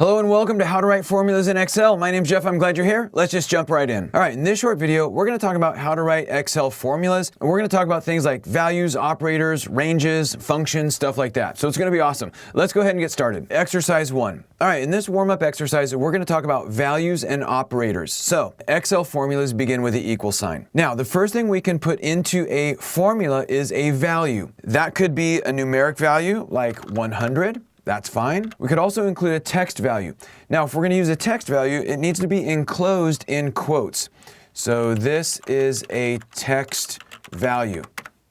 Hello and welcome to How to Write Formulas in Excel. My name's Jeff, I'm glad you're here. Let's just jump right in. All right, in this short video, we're gonna talk about how to write Excel formulas, and we're gonna talk about things like values, operators, ranges, functions, stuff like that. So it's gonna be awesome. Let's go ahead and get started. Exercise 1. All right, in this warm-up exercise, we're gonna talk about values and operators. So Excel formulas begin with the equal sign. Now, the first thing we can put into a formula is a value. That could be a numeric value like 100. That's fine. We could also include a text value. Now, if we're going to use a text value, it needs to be enclosed in quotes. So this is a text value.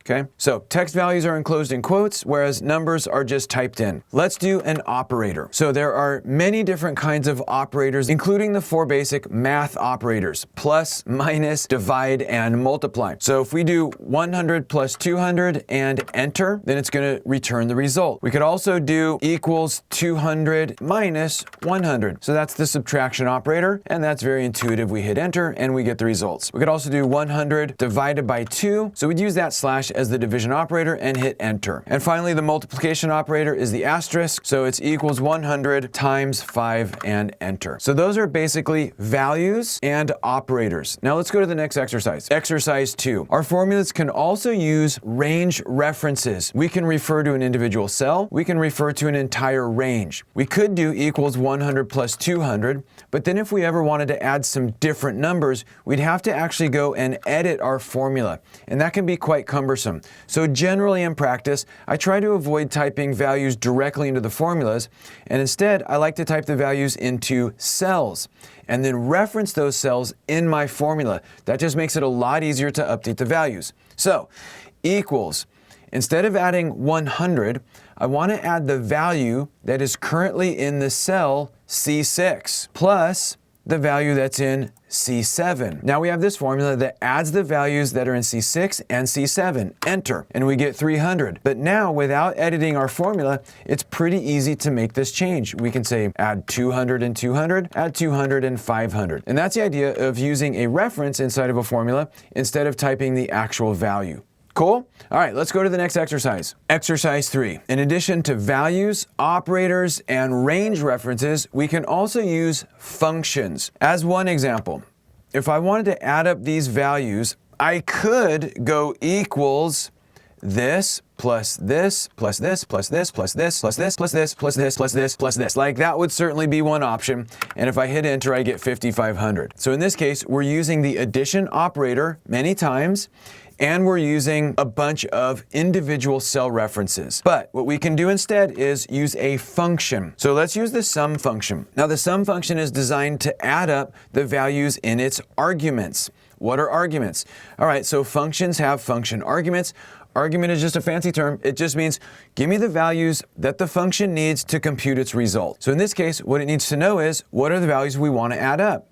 Okay, so text values are enclosed in quotes, whereas numbers are just typed in. Let's do an operator. So there are many different kinds of operators, including the 4 basic math operators: plus, minus, divide, and multiply. So if we do 100 plus 200 and enter, then it's going to return the result. We could also do equals 200 minus 100. So that's the subtraction operator, and that's very intuitive. We hit enter and we get the results. We could also do 100 divided by 2. So we'd use that slash as the division operator and hit enter. And finally, the multiplication operator is the asterisk. So it's equals 100 times 5 and enter. So those are basically values and operators. Now let's go to the next exercise. Exercise 2. Our formulas can also use range references. We can refer to an individual cell. We can refer to an entire range. We could do equals 100 plus 200, but then if we ever wanted to add some different numbers, we'd have to actually go and edit our formula. And that can be quite cumbersome. So generally in practice, I try to avoid typing values directly into the formulas, and instead I like to type the values into cells and then reference those cells in my formula. That just makes it a lot easier to update the values. So equals, instead of adding 100, I want to add the value that is currently in the cell C6 plus the value that's in C7. Now we have this formula that adds the values that are in C6 and C7. Enter, and we get 300. But now, without editing our formula, it's pretty easy to make this change. We can say add 200 and 200, add 200 and 500. And that's the idea of using a reference inside of a formula instead of typing the actual value. Cool? All right, let's go to the next exercise. Exercise 3. In addition to values, operators, and range references, we can also use functions. As one example, if I wanted to add up these values, I could go equals this plus this plus this plus this plus this plus this plus this plus this plus this plus this. Like that would certainly be one option. And if I hit enter, I get 5,500. So in this case, we're using the addition operator many times, and we're using a bunch of individual cell references. But what we can do instead is use a function. So let's use the sum function. Now the sum function is designed to add up the values in its arguments. What are arguments? All right, so functions have function arguments. Argument is just a fancy term. It just means give me the values that the function needs to compute its result. So in this case, what it needs to know is what are the values we want to add up.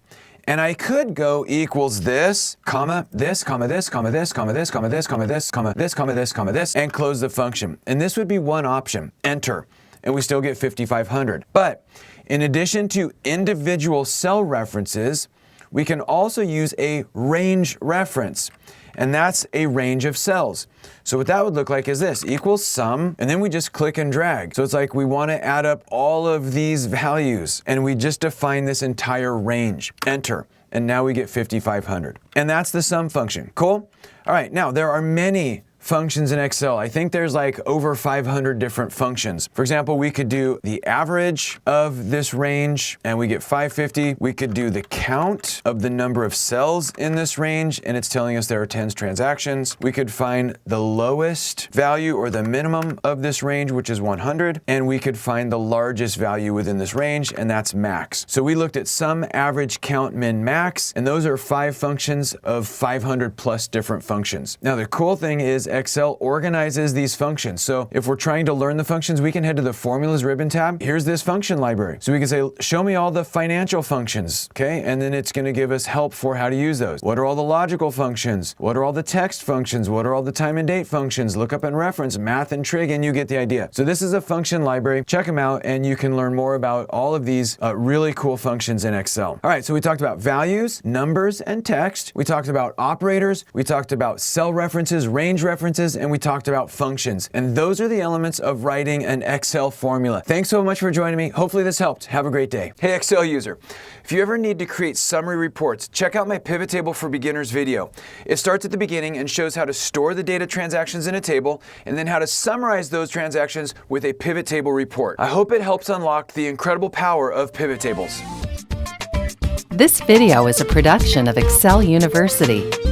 And I could go equals this, comma, this, comma, this, comma, this, comma, this, comma, this, comma, this, comma, this, comma, this, comma, this, and close the function. And this would be one option, enter, and we still get 5,500. But in addition to individual cell references, we can also use a range reference. And that's a range of cells. So what that would look like is this, equals sum, and then we just click and drag. So it's like we want to add up all of these values, and we just define this entire range. Enter, and now we get 5,500. And that's the sum function. Cool? All right, now there are many functions in Excel. I think there's like over 500 different functions. For example, we could do the average of this range and we get 550. We could do the count of the number of cells in this range and it's telling us there are 10 transactions. We could find the lowest value or the minimum of this range, which is 100, and we could find the largest value within this range, and that's max. So we looked at sum, average, count, min, max, and those are 5 functions of 500 plus different functions. Now the cool thing is Excel organizes these functions. So if we're trying to learn the functions, we can head to the formulas ribbon tab. Here's this function library. So we can say, show me all the financial functions, okay? And then it's gonna give us help for how to use those. What are all the logical functions? What are all the text functions? What are all the time and date functions? Look up and reference, math and trig, and you get the idea. So this is a function library. Check them out and you can learn more about all of these really cool functions in Excel. All right, so we talked about values, numbers, and text. We talked about operators. We talked about cell references, range references, references, and we talked about functions. And those are the elements of writing an Excel formula. Thanks so much for joining me. Hopefully this helped. Have a great day. Hey Excel user, if you ever need to create summary reports, check out my pivot table for beginners video. It starts at the beginning and shows how to store the data transactions in a table and then how to summarize those transactions with a pivot table report. I hope it helps unlock the incredible power of pivot tables. This video is a production of Excel University.